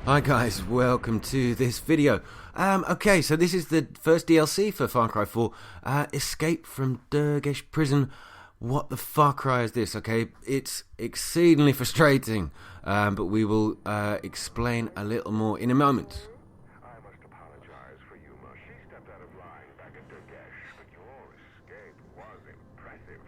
Hi guys, welcome to this video. Okay, so this is the first DLC for Far Cry 4, Escape from Durgesh Prison. What the Far Cry is this? Okay, it's exceedingly frustrating, but we will explain a little more in a moment. I must apologize for you, Ma. She stepped out of line back at Durgesh, but your escape was impressive.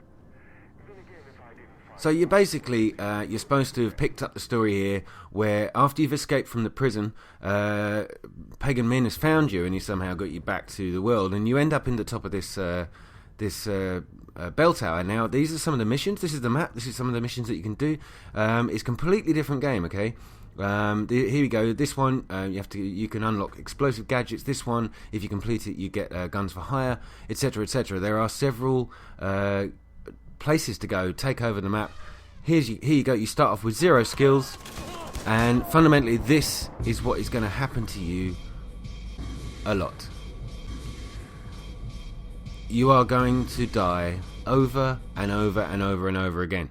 Then again, if I didn't find... So you're basically, you're supposed to have picked up the story here, where after you've escaped from the prison, Pagan Min has found you and he somehow got you back to the world, and you end up in the top of this bell tower. Now, these are some of the missions. This is the map. This is some of the missions that you can do. It's a completely different game, okay? Here we go. This one, you can unlock explosive gadgets. This one, if you complete it, you get guns for hire, etc., etc. There are several places to go. Take over the map. Here you go. You start off with 0 skills, and fundamentally, this is what is going to happen to you a lot. You are going to die over and over and over and over again.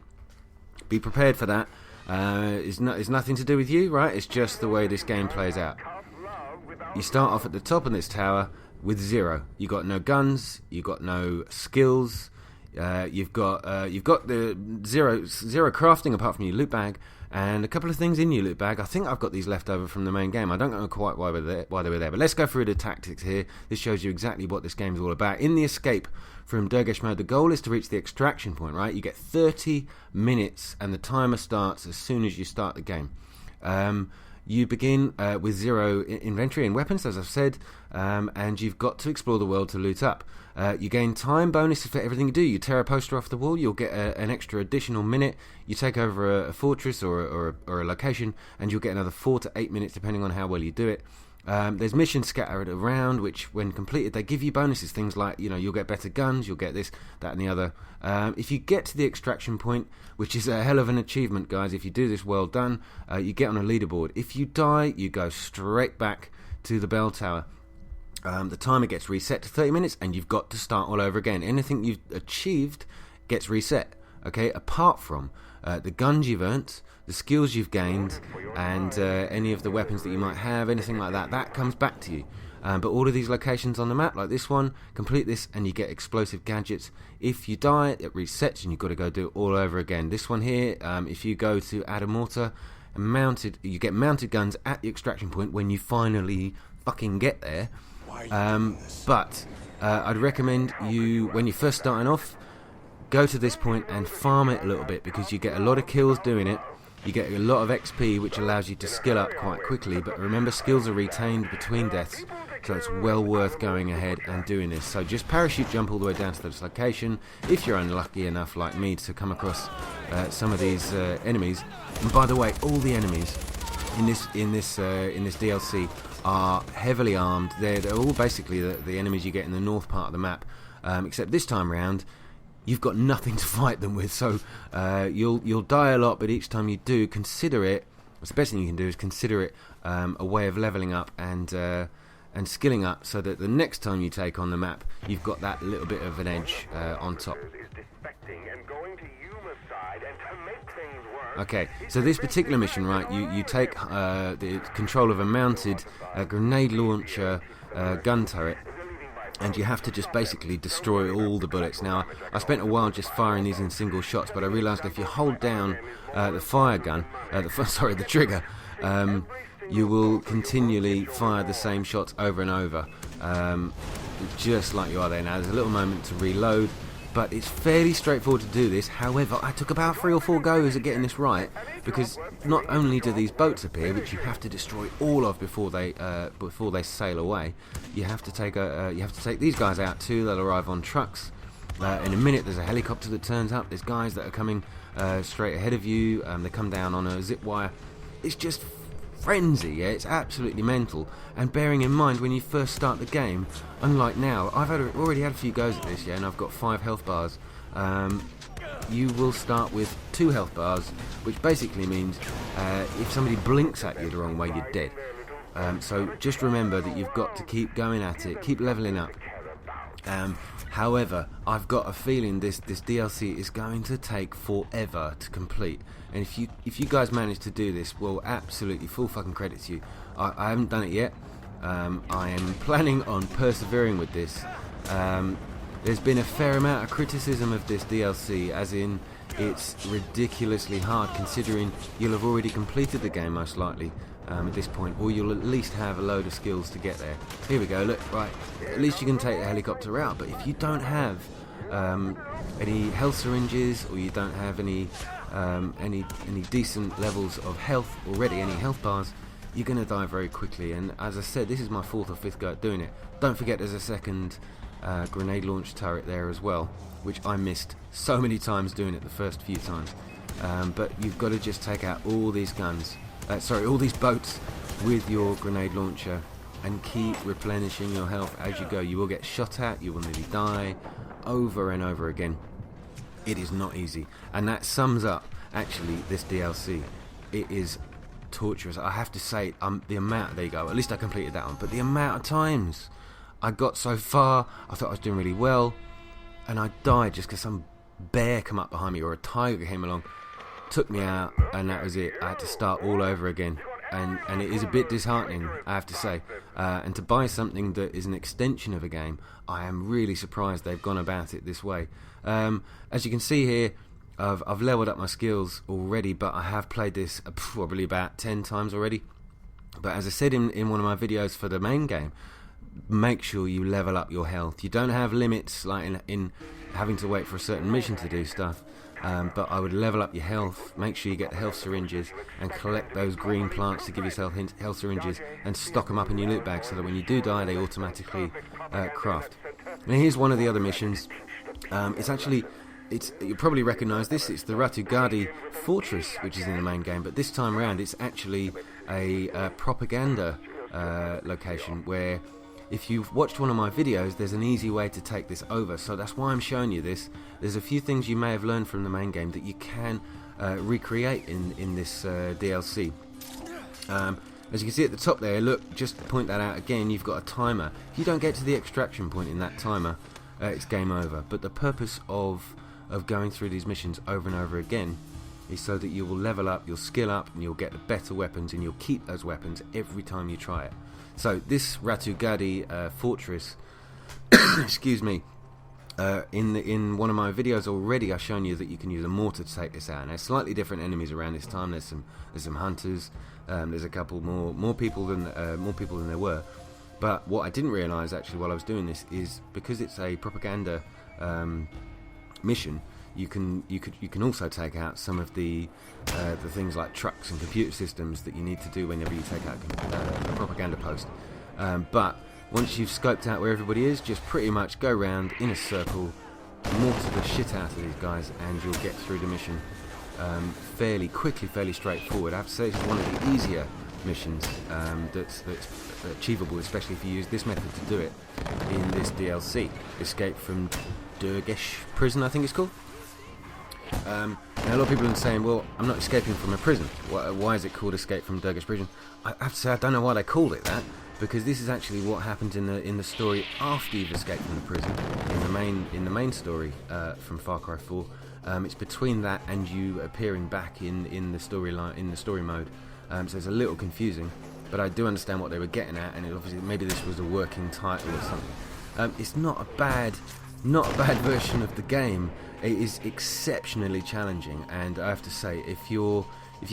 Be prepared for that. It's nothing to do with you, right? It's just the way this game plays out. You start off at the top of this tower with 0. You got no guns. You got no skills. You've got the zero crafting apart from your loot bag, and a couple of things in your loot bag. I think I've got these left over from the main game. I don't know quite why they were there, but let's go through the tactics here. This shows you exactly what this game is all about. In the escape from Durgesh mode, the goal is to reach the extraction point, right? You get 30 minutes, and the timer starts as soon as you start the game. You begin with 0 inventory and weapons, as I've said, and you've got to explore the world to loot up. You gain time bonuses for everything you do. You tear a poster off the wall, you'll get an extra additional minute. You take over a fortress or a location, and you'll get another 4 to 8 minutes, depending on how well you do it. There's missions scattered around, which, when completed, they give you bonuses. Things like, you'll get better guns, you'll get this, that, and the other. If you get to the extraction point, which is a hell of an achievement, guys, if you do this, well done, you get on a leaderboard. If you die, you go straight back to the bell tower. The timer gets reset to 30 minutes, and you've got to start all over again. Anything you've achieved gets reset, okay, apart from the guns you've earned, the skills you've gained, and any of the weapons that you might have, anything like that, that comes back to you. But all of these locations on the map, like this one, complete this and you get explosive gadgets. If you die, it resets and you've got to go do it all over again. This one here, if you go to add a mortar, you get mounted guns at the extraction point when you finally fucking get there. But I'd recommend you, when you're first starting off, go to this point and farm it a little bit, because you get a lot of kills doing it. You get a lot of XP, which allows you to skill up quite quickly, but remember, skills are retained between deaths, so it's well worth going ahead and doing this. So just parachute jump all the way down to this location, if you're unlucky enough, like me, to come across some of these enemies. And by the way, all the enemies in this DLC are heavily armed. They're all basically the enemies you get in the north part of the map, except this time around, you've got nothing to fight them with, so you'll die a lot, but each time you do, consider it, the best thing you can do is consider it a way of leveling up and skilling up, so that the next time you take on the map, you've got that little bit of an edge on top. Okay, so this particular mission, right, you take the control of a mounted grenade launcher gun turret, and you have to just basically destroy all the bullets. Now, I spent a while just firing these in single shots, but I realised if you hold down the the trigger, you will continually fire the same shots over and over, just like you are there. Now, there's a little moment to reload, but it's fairly straightforward to do this. However, I took about 3 or 4 goes at getting this right, because not only do these boats appear, which you have to destroy all of before they sail away, you have to take these guys out too. They'll arrive on trucks. In a minute, there's a helicopter that turns up. There's guys that are coming straight ahead of you. They come down on a zip wire. It's just frenzy, yeah? It's absolutely mental. And bearing in mind, when you first start the game, unlike now, I've already had a few goes at this, yeah, and I've got 5 health bars. You will start with 2 health bars, which basically means if somebody blinks at you the wrong way, you're dead. So just remember that you've got to keep going at it, keep leveling up, However, I've got a feeling this DLC is going to take forever to complete. And if you guys manage to do this, well, absolutely full fucking credit to you. I haven't done it yet. I am planning on persevering with this. There's been a fair amount of criticism of this DLC, as in it's ridiculously hard considering you'll have already completed the game most likely at this point, or you'll at least have a load of skills to get there. Here we go, look, right, at least you can take the helicopter route, but if you don't have any health syringes, or you don't have any decent levels of health already, any health bars, you're going to die very quickly. And as I said, this is my 4th or 5th go at doing it. Don't forget there's a second grenade launch turret there as well, which I missed so many times doing it the first few times. But you've got to just take out all these guns, all these boats with your grenade launcher, and keep replenishing your health as you go. You will get shot at, you will nearly die over and over again. It is not easy, and that sums up actually this DLC. It is torturous, I have to say. The amount, there you go, at least I completed that one, but the amount of times I got so far, I thought I was doing really well, and I died just because some bear came up behind me, or a tiger came along, took me out, and that was it. I had to start all over again, and it is a bit disheartening, I have to say. And to buy something that is an extension of a game, I am really surprised they've gone about it this way. As you can see here, I've leveled up my skills already, but I have played this probably about 10 times already. But as I said in one of my videos for the main game, make sure you level up your health. You don't have limits like in having to wait for a certain mission to do stuff, but I would level up your health, make sure you get the health syringes, and collect those green plants to give yourself health syringes, and stock them up in your loot bag so that when you do die they automatically craft. Now here's one of the other missions. You probably recognise this. It's the Ratugadi fortress, which is in the main game, but this time around it's actually a propaganda location, where if you've watched one of my videos, there's an easy way to take this over, so that's why I'm showing you this. There's a few things you may have learned from the main game that you can recreate in this DLC. As you can see at the top there, look, just to point that out again, you've got a timer. If you don't get to the extraction point in that timer, it's game over. But the purpose of going through these missions over and over again is so that you will level up, you'll skill up, and you'll get the better weapons, and you'll keep those weapons every time you try it. So this Ratugadi fortress, excuse me, in one of my videos already, I've shown you that you can use a mortar to take this out. And there's slightly different enemies around this time. There's some hunters. There's a couple more people than there were. But what I didn't realise actually while I was doing this is, because it's a propaganda mission, you can also take out some of the things like trucks and computer systems that you need to do whenever you take out a propaganda post. But once you've scoped out where everybody is, just pretty much go round in a circle, mortar the shit out of these guys, and you'll get through the mission fairly quickly, fairly straightforward. I have to say it's one of the easier missions that's achievable, especially if you use this method to do it in this DLC. Escape from Durgesh Prison, I think it's called. Now a lot of people are saying, well, I'm not escaping from a prison. Why is it called Escape from Durgesh Prison? I have to say I don't know why they called it that, because this is actually what happens in the story after you've escaped from the prison. In the main story from Far Cry 4, it's between that and you appearing back in the story mode. So it's a little confusing, but I do understand what they were getting at, and obviously maybe this was a working title or something. It's not a bad version of the game. It is exceptionally challenging, and I have to say, if you're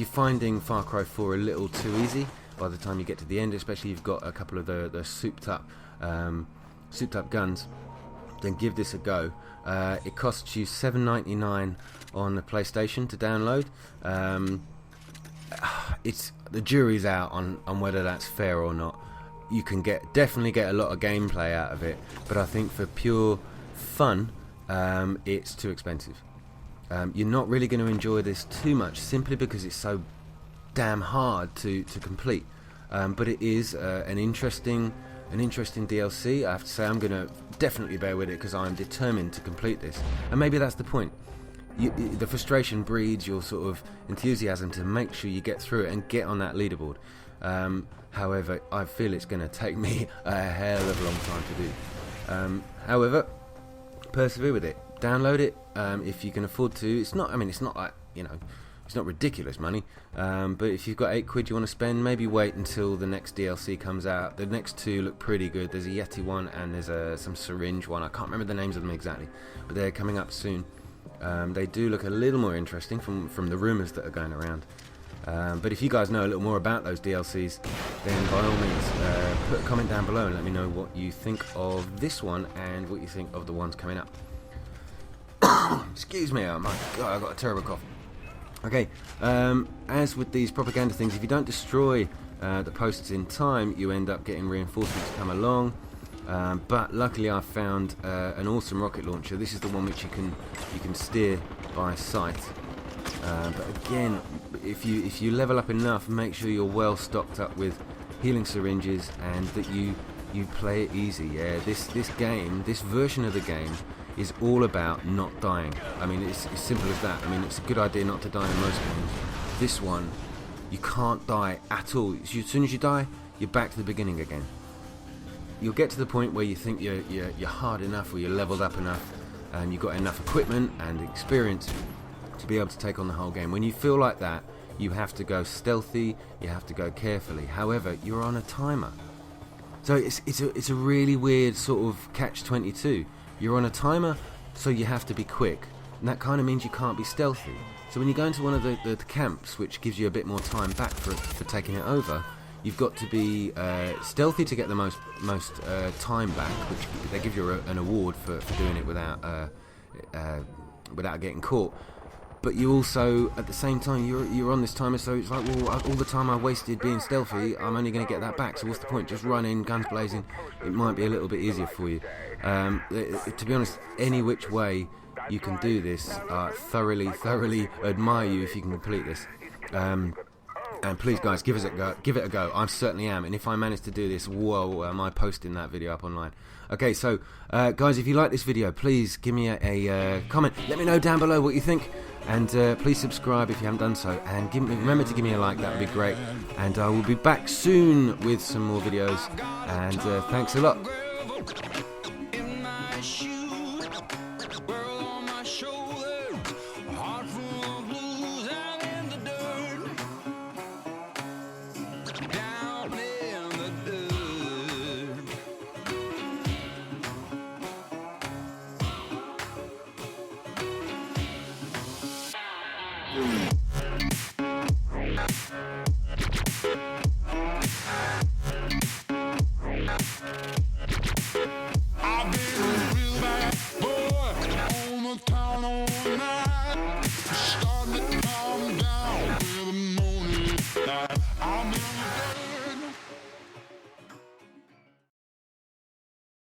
finding Far Cry 4 a little too easy by the time you get to the end, especially if you've got a couple of the souped up guns, then give this a go. It costs you $7.99 on the PlayStation to download. The jury's out on whether that's fair or not. You can definitely get a lot of gameplay out of it, but I think for pure fun, it's too expensive. You're not really going to enjoy this too much, simply because it's so damn hard to complete. But it is an interesting DLC. I have to say, I'm going to definitely bear with it, because I'm determined to complete this. And maybe that's the point. The frustration breeds your sort of enthusiasm to make sure you get through it and get on that leaderboard. However, I feel it's going to take me a hell of a long time to do. However, persevere with it. Download it if you can afford to. It's not. I mean, it's not like, you know, it's not ridiculous money. But if you've got £8 you want to spend, maybe wait until the next DLC comes out. The next two look pretty good. There's a Yeti one and there's some syringe one. I can't remember the names of them exactly, but they're coming up soon. They do look a little more interesting from the rumours that are going around. But if you guys know a little more about those DLCs, then by all means put a comment down below and let me know what you think of this one and what you think of the ones coming up. Excuse me, oh my god, I've got a terrible cough. Okay, as with these propaganda things, if you don't destroy the posts in time, you end up getting reinforcements to come along. But luckily I found an awesome rocket launcher. This is the one which you can steer by sight. But again, if you level up enough, make sure you're well stocked up with healing syringes and that you play it easy. Yeah, this game, this version of the game, is all about not dying. I mean, it's as simple as that. I mean, it's a good idea not to die in most games. This one, you can't die at all. As soon as you die, you're back to the beginning again. You'll get to the point where you think you're hard enough, or you're leveled up enough, and you've got enough equipment and experience to be able to take on the whole game. When you feel like that, you have to go stealthy, you have to go carefully. However, you're on a timer. So it's a really weird sort of catch-22. You're on a timer, so you have to be quick, and that kind of means you can't be stealthy. So when you go into one of the camps, which gives you a bit more time back for taking it over, you've got to be stealthy to get the most time back, which they give you an award for doing it without getting caught. But you also, at the same time, you're on this timer, so it's like, well, all the time I wasted being stealthy, I'm only going to get that back, so what's the point? Just run in, guns blazing. It might be a little bit easier for you. To be honest, any which way you can do this, thoroughly admire you if you can complete this. And please, guys, give it a go. I certainly am, and if I manage to do this, whoa, am I posting that video up online? Okay, so guys, if you like this video, please give me a comment. Let me know down below what you think, and please subscribe if you haven't done so, and remember to give me a like. That would be great, and I will be back soon with some more videos, and thanks a lot.